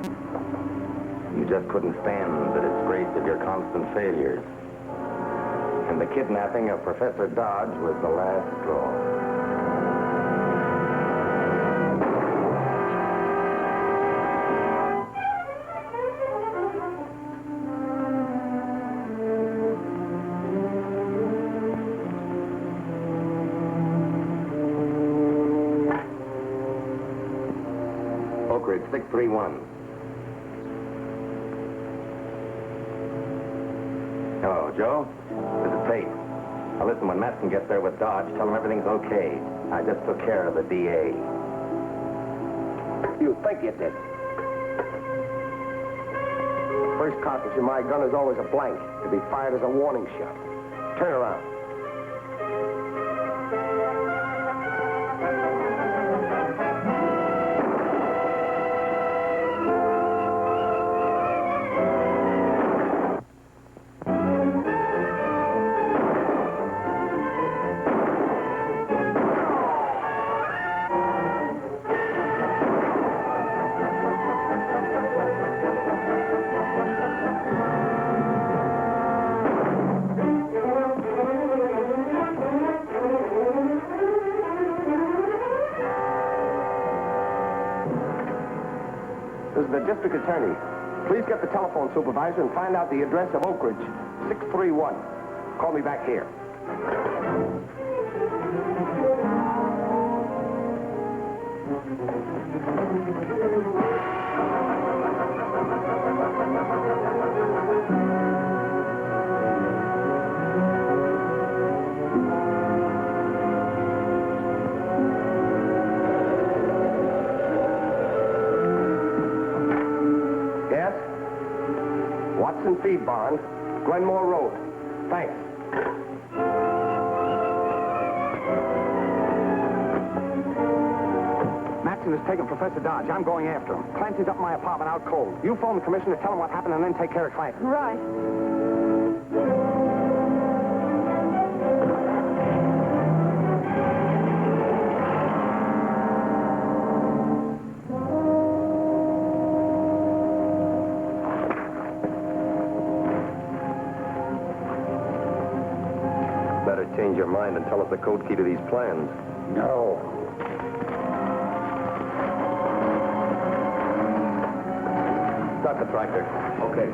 You just couldn't stand the disgrace of your constant failures. And the kidnapping of Professor Dodge was the last straw. Oak Ridge 631. Hello, Joe. This is Tate. Now listen, when Matson gets there with Dodge, tell him everything's okay. I just took care of the DA. You think you did. First cartridge in my gun is always a blank, to be fired as a warning shot. Turn around. This is the district attorney. Please get the telephone supervisor and find out the address of Oak Ridge, 631. Call me back here. Watson Feed Barn, Glenmore Road. Thanks. Matson has taken Professor Dodge. I'm going after him. Clancy's up in my apartment out cold. You phone the commissioner, tell him what happened, and then take care of Clancy. Right. Better change your mind and tell us the code key to these plans. No. Start the tractor. Okay.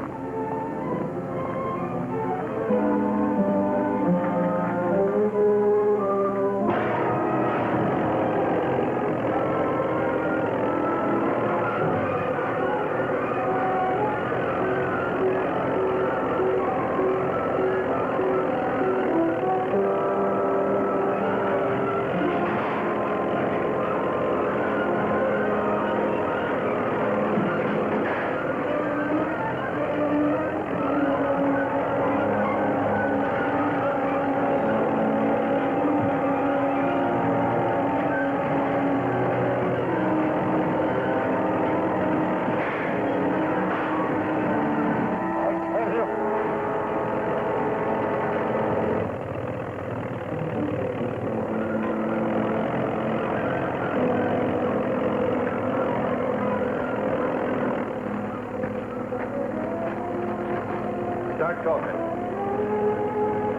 Start talking.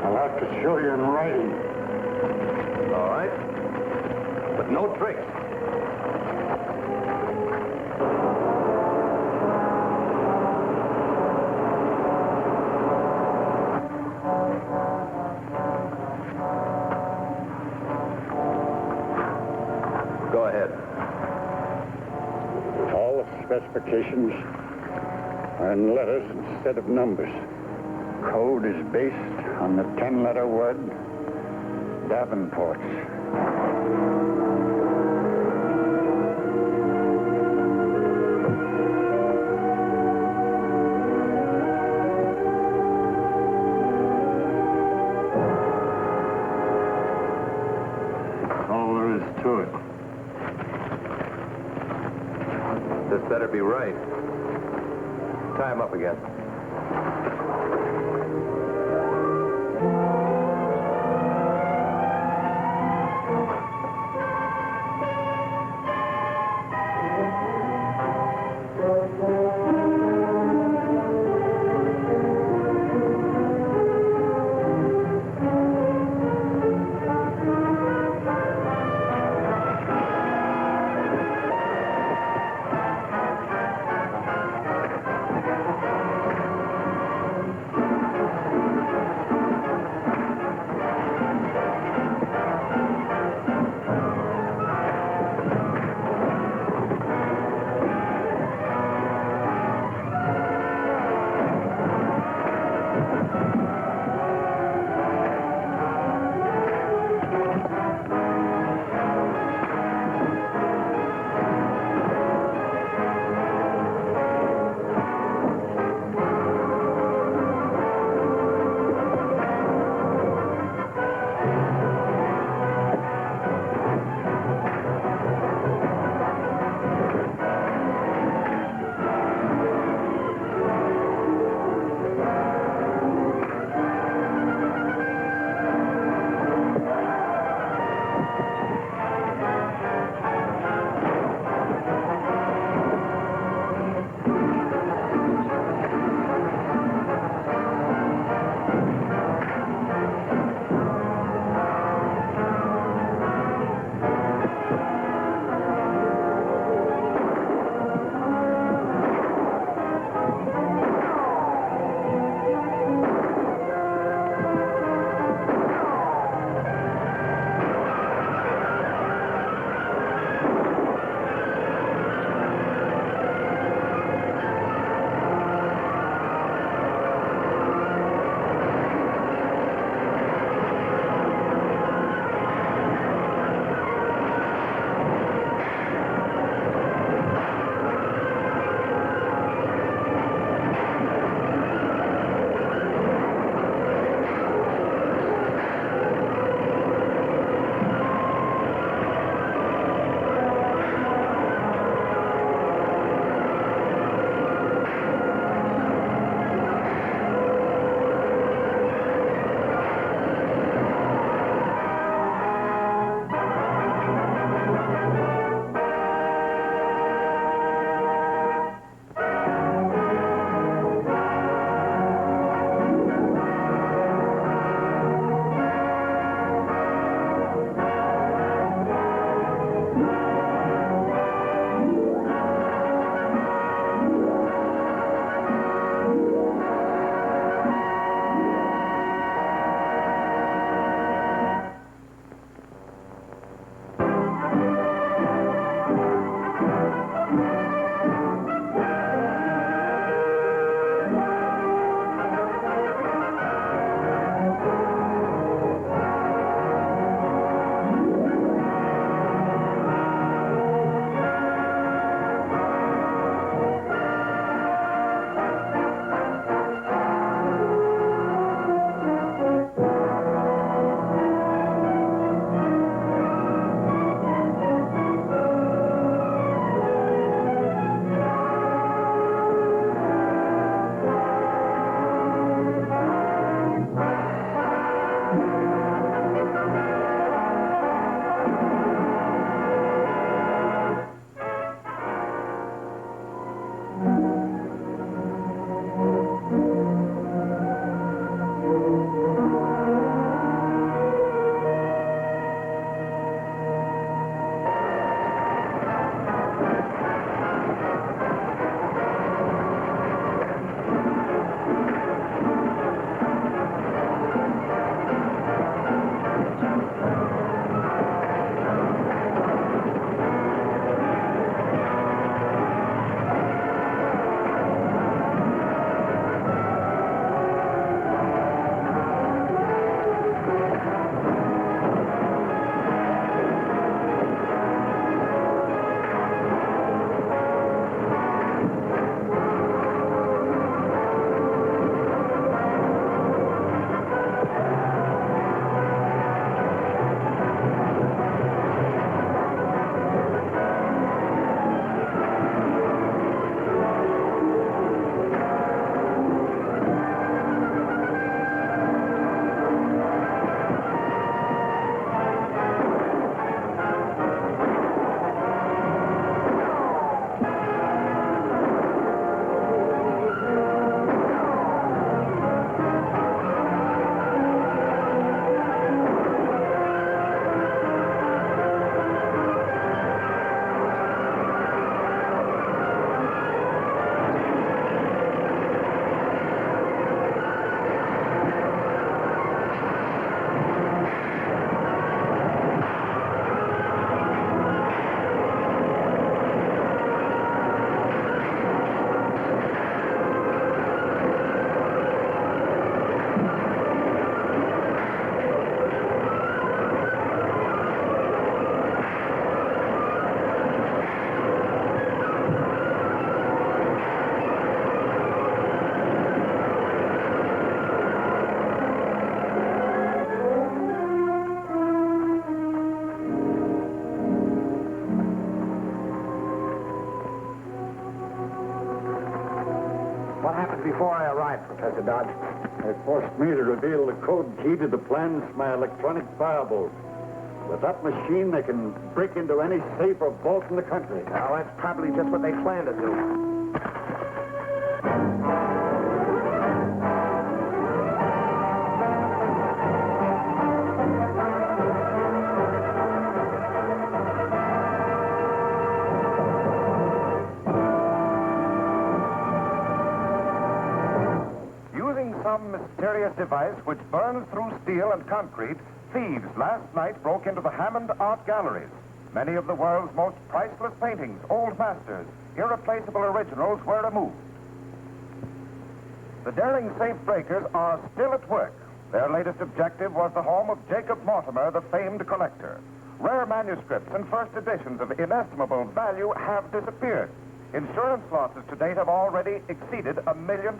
I'll have to show you in writing. All right. But no tricks. Go ahead. All the specifications are in letters instead of numbers. Code is based on the 10-letter word Davenport's. That's all there is to it. This better be right. Tie him up again. What happened before I arrived, Professor Dodge? They forced me to reveal the code key to the plans to my electronic firebolt. With that machine, they can break into any safe or vault in the country. Well, that's probably just what they plan to do. Some mysterious device which burns through steel and concrete, thieves last night broke into the Hammond Art Galleries. Many of the world's most priceless paintings, old masters, irreplaceable originals were removed. The daring safe breakers are still at work. Their latest objective was the home of Jacob Mortimer, the famed collector. Rare manuscripts and first editions of inestimable value have disappeared. Insurance losses to date have already exceeded $1 million.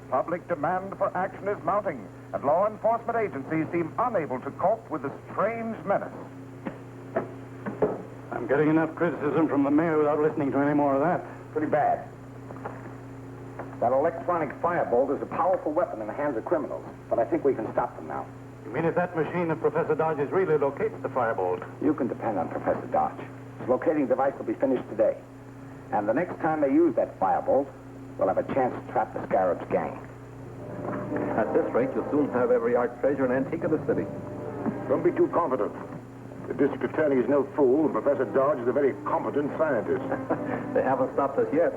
Public demand for action is mounting, and law enforcement agencies seem unable to cope with the strange menace. I'm getting enough criticism from the mayor without listening to any more of that. Pretty bad. That electronic firebolt is a powerful weapon in the hands of criminals, but I think we can stop them now. You mean if that machine of Professor Dodge's really locates the firebolt? You can depend on Professor Dodge. His locating device will be finished today. And the next time they use that firebolt, we'll have a chance to trap the Scarab's gang. At this rate, you'll soon have every art treasure and antique of the city. Don't be too confident. The district attorney is no fool, and Professor Dodge is a very competent scientist. They haven't stopped us yet.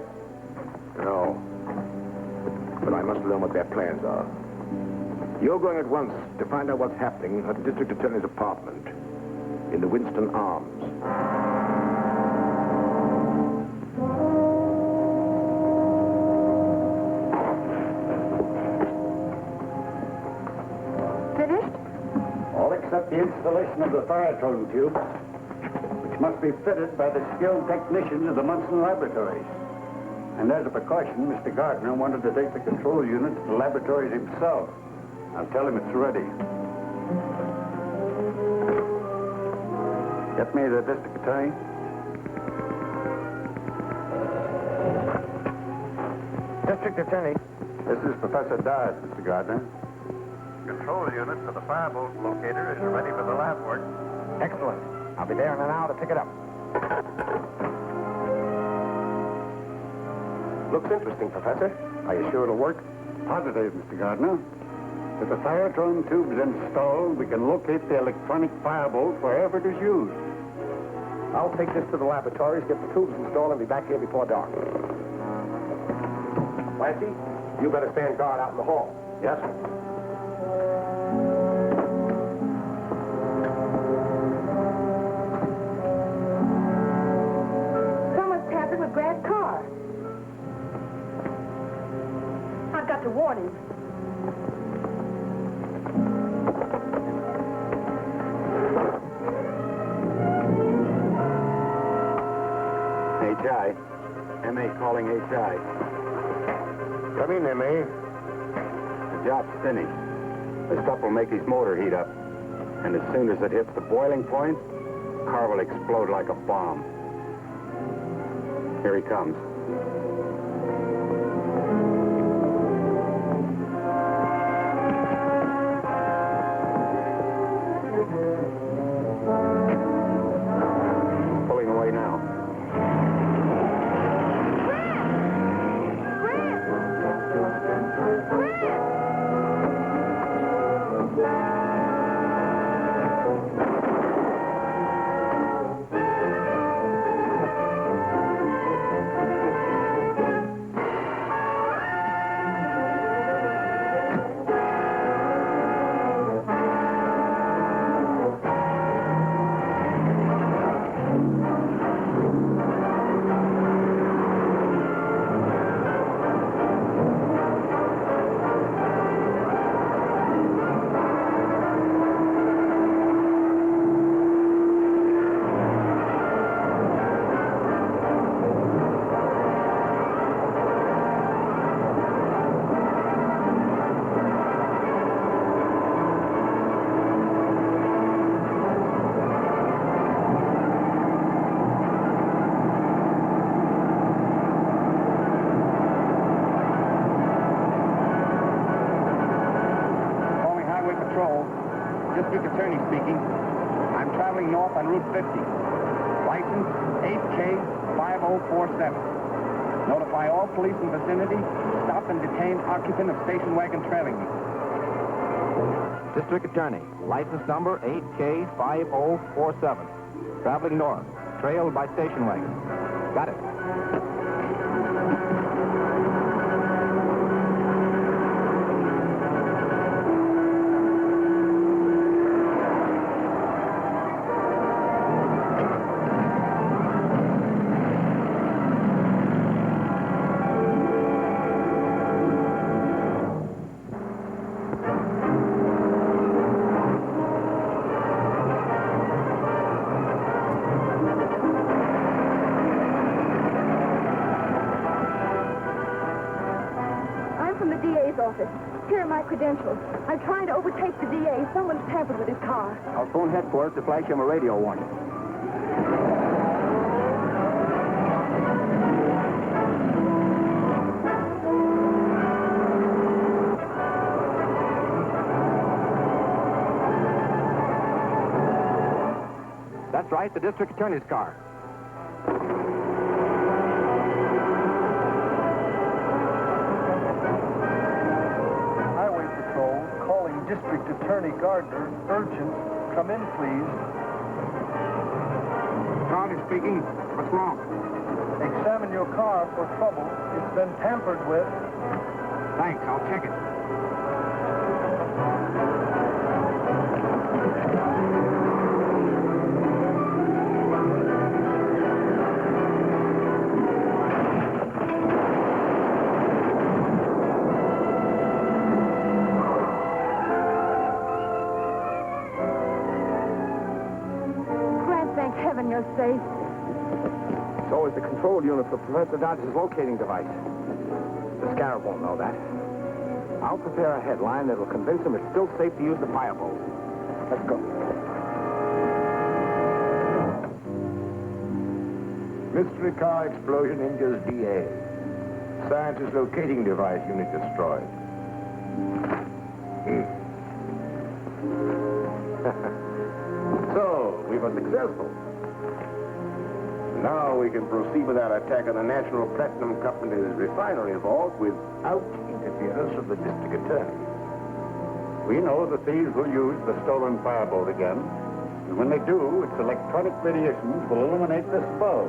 No. But I must learn what their plans are. You're going at once to find out what's happening at the district attorney's apartment in the Winston Arms. Except the installation of the fire-tone tube, which must be fitted by the skilled technicians of the Munson laboratories. And as a precaution, Mr. Gardner wanted to take the control unit to the laboratories himself. I'll tell him it's ready. Get me the district attorney. District attorney. This is Professor Dodge, Mr. Gardner. Control unit for the firebolt locator is ready for the lab work. Excellent. I'll be there in an hour to pick it up. Looks interesting, Professor. Are you sure it'll work? Positive, Mr. Gardner. If the fire-tone tube is installed, we can locate the electronic firebolt wherever it is used. I'll take this to the laboratories, get the tubes installed, and be back here before dark. Clancy, you better stand guard out in the hall. Yes, sir. Someone's tampered with Grant's car. I've got to warn him. HI. MA calling HI. Come in, M.A. The job's finished. The stuff will make his motor heat up. And as soon as it hits the boiling point, the car will explode like a bomb. Here he comes. Pulling away now. District Attorney speaking. I'm traveling north on Route 50. License 8K5047. Notify all police in vicinity. Stop and detain occupant of station wagon trailing me. District Attorney, license number 8K5047. Traveling north, trailed by station wagon. Got it. Office. Here are my credentials. I'm trying to overtake the DA. Someone's tampered with his car. I'll phone headquarters to flash him a radio warning. That's right, the district attorney's car. District Attorney Gardner, urgent. Come in, please. County speaking. What's wrong? Examine your car for trouble. It's been tampered with. Thanks. I'll check it. You're safe. So is the control unit for Professor Dodge's locating device. The scarab won't know that. I'll prepare a headline that'll convince him it's still safe to use the firebolt. Let's go. Mystery car explosion injures DA. Scientist locating device unit destroyed. So, we were successful. Now we can proceed with our attack on the National Platinum Company's refinery vault without interference of the district attorney. We know the thieves will use the stolen firebolt again. And when they do, its electronic radiations will illuminate this bulb.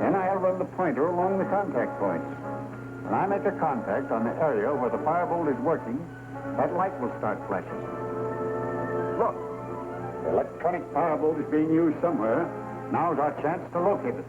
Then I'll run the pointer along the contact points. When I make a contact on the area where the firebolt is working, that light will start flashing. Look, the electronic firebolt is being used somewhere. Now's our chance to locate it.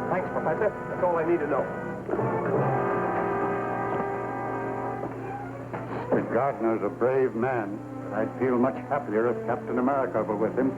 Thanks, Professor. That's all I need to know. Mr. Gardner's a brave man. I'd feel much happier if Captain America were with him.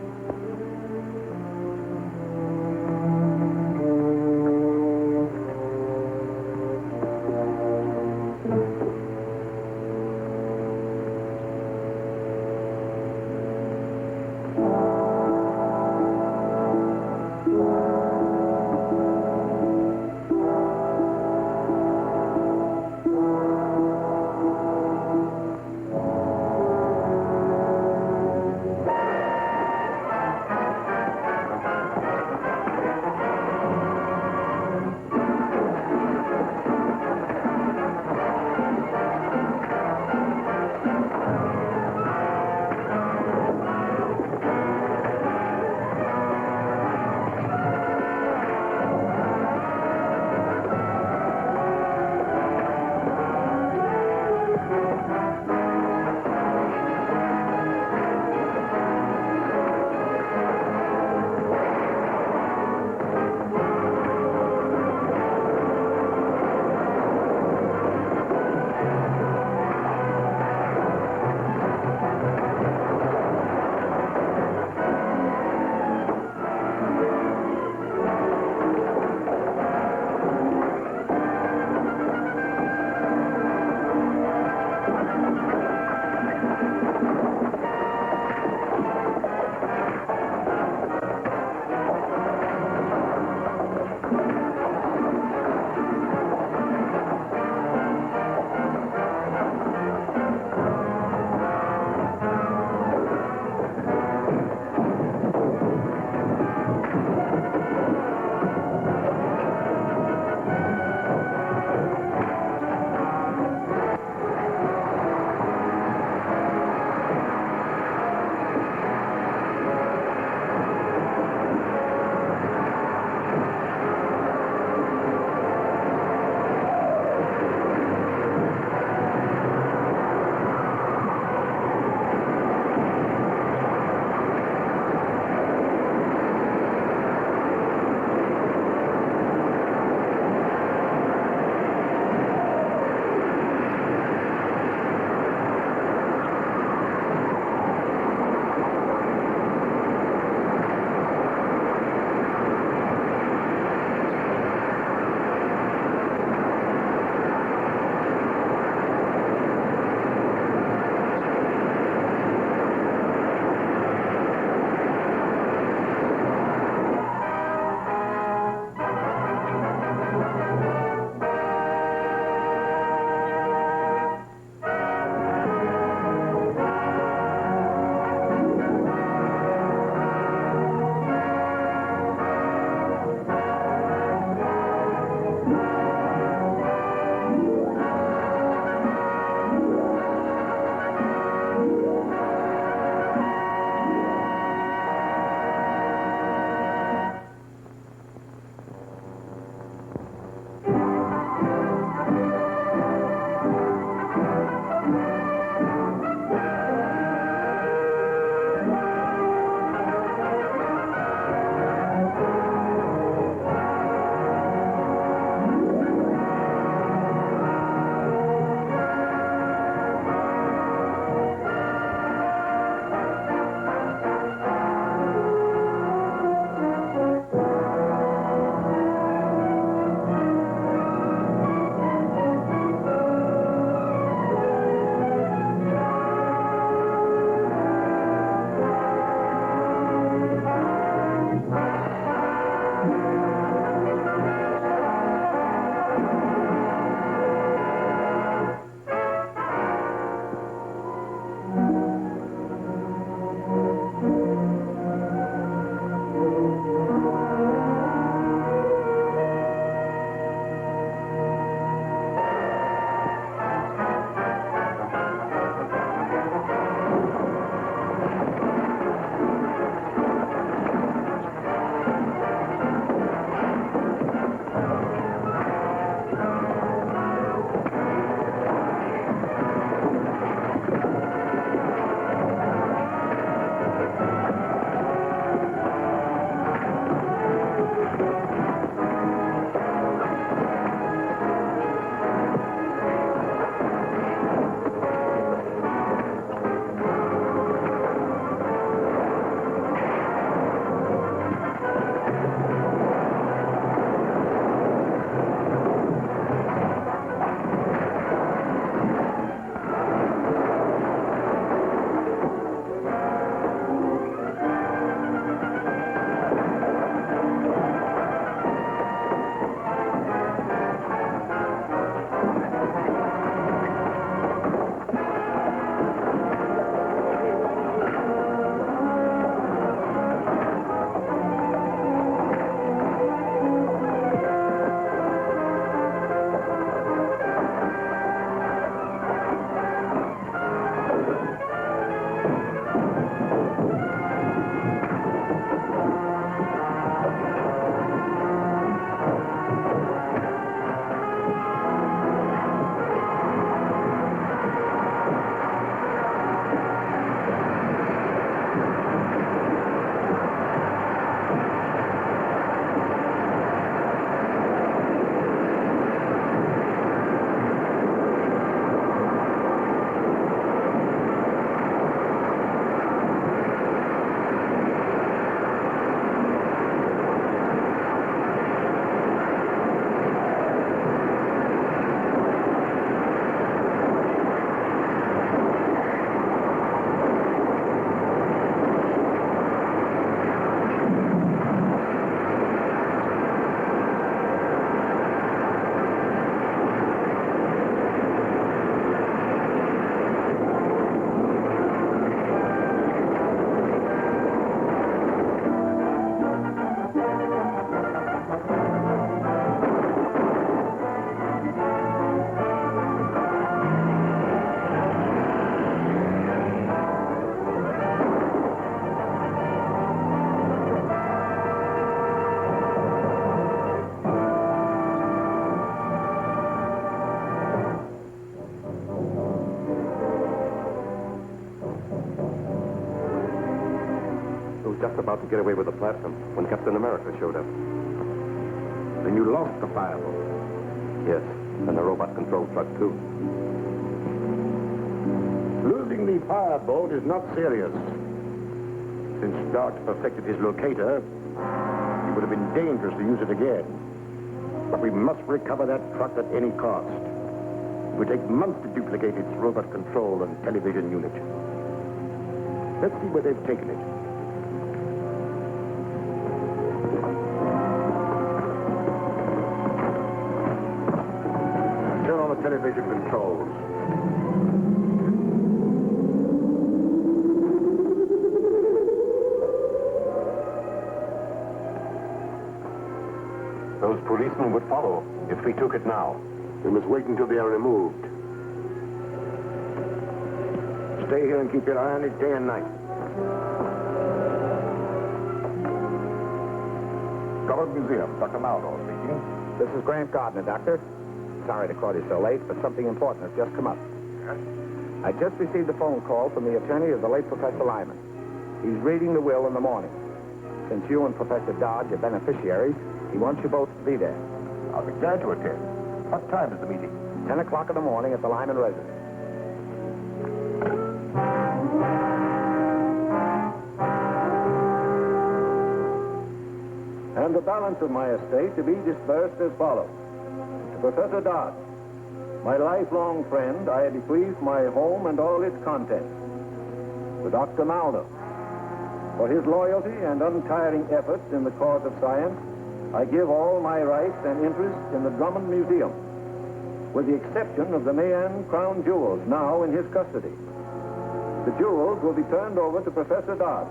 just about to get away with the platinum when Captain America showed up. Then you lost the fireball? Yes, and the robot-controlled truck, too. Losing the firebolt is not serious. Since Dodge perfected his locator, it would have been dangerous to use it again. But we must recover that truck at any cost. It would take months to duplicate its robot control and television unit. Let's see where they've taken it. Turn on the television controls. Those policemen would follow if we took it now. We must wait until they are removed. Stay here and keep your eye on it day and night. Government Museum, Dr. Maldo speaking. This is Grant Gardner, Doctor. Sorry to call you so late, but something important has just come up. Yes? I just received a phone call from the attorney of the late Professor Lyman. He's reading the will in the morning. Since you and Professor Dodge are beneficiaries, he wants you both to be there. I'll be glad to attend. What time is the meeting? 10 o'clock in the morning at the Lyman residence. And the balance of my estate to be dispersed as follows. To Professor Dodge, my lifelong friend, I bequeath my home and all its contents. To Dr. Maldo, for his loyalty and untiring efforts in the cause of science, I give all my rights and interests in the Drummond Museum, with the exception of the Mayan crown jewels now in his custody. The jewels will be turned over to Professor Dodge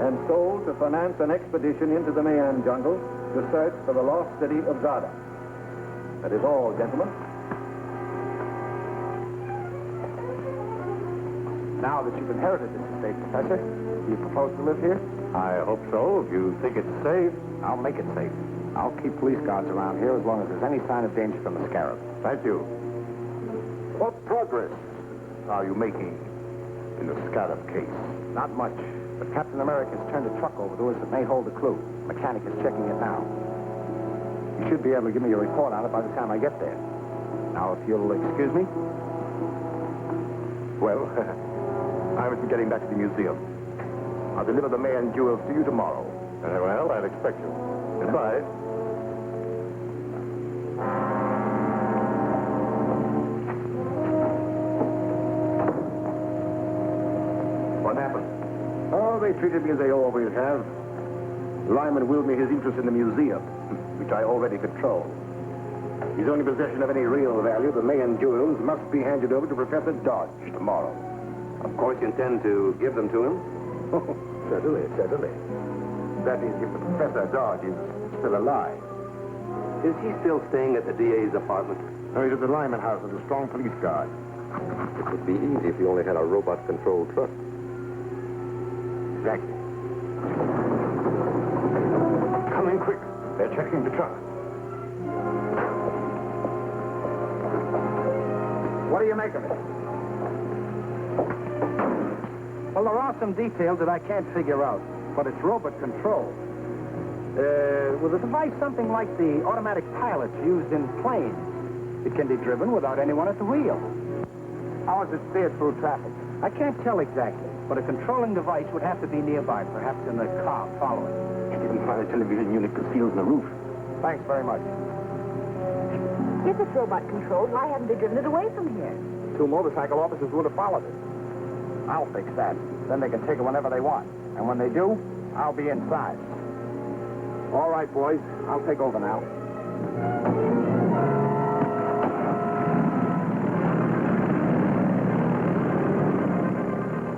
and sold to finance an expedition into the Mayan jungle to search for the lost city of Zada. That is all, gentlemen. Now that you've inherited this estate, Professor, do you propose to live here? I hope so. If you think it's safe. I'll make it safe. I'll keep police guards around here as long as there's any sign of danger from the scarab. Thank you. What progress are you making in the Scarab case? Not much, but Captain America's turned a truck over to us that may hold a clue. Mechanic is checking it now. You should be able to give me a report on it by the time I get there. Now, if you'll excuse me. Well, I must be getting back to the museum. I'll deliver the Mayan jewels to you tomorrow. Very well, I'll expect you. Goodbye. What happened? Oh, they treated me as they always have. Lyman willed me his interest in the museum, which I already control. His only possession of any real value, the Mayan jewels, must be handed over to Professor Dodge tomorrow. Of course, you intend to give them to him? Oh, certainly, certainly. That is, if the Professor Dodge is still alive. Is he still staying at the DA's apartment? No, he's at the Lyman house with a strong police guard. It would be easy if you only had a robot-controlled truck. Exactly. Come in quick. They're checking the truck. What do you make of it? Well, there are some details that I can't figure out, but it's robot controlled. With a device something like the automatic pilots used in planes, it can be driven without anyone at the wheel. How is it steered through traffic? I can't tell exactly, but a controlling device would have to be nearby, perhaps in the car following. You didn't find a television unit concealed in the roof. Thanks very much. If it's robot controlled, why haven't they driven it away from here? 2 motorcycle officers would have followed it. I'll fix that. Then they can take it whenever they want. And when they do, I'll be inside. All right, boys. I'll take over now.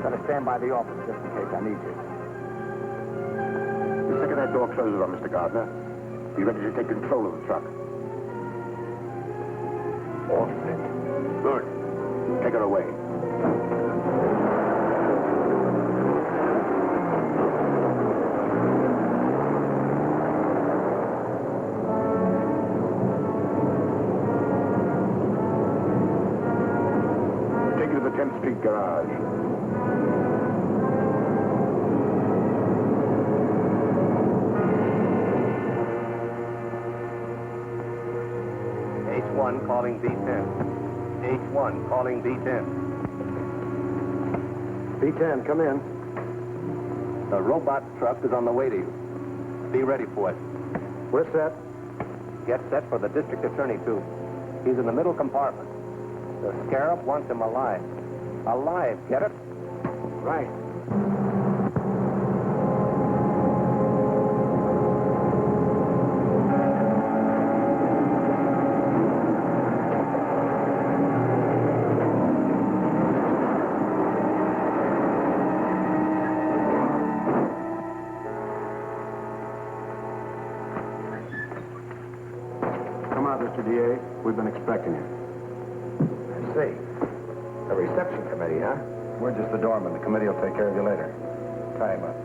Better stand by the office just in case I need you. The second that door closes on Mr. Gardner, be ready to take control of the truck. All set. Good. Take her away. Take her to the 10th Street garage. H1 calling B10. H1 calling B10. B10, come in. The robot truck is on the way to you. Be ready for it. We're set. Get set for the district attorney, too. He's in the middle compartment. The scarab wants him alive. Alive, get it? Right. Come out, Mr. DA. We've been expecting you. I see. The reception committee, huh? We're just the doorman. The committee will take care of you later. Tie him up.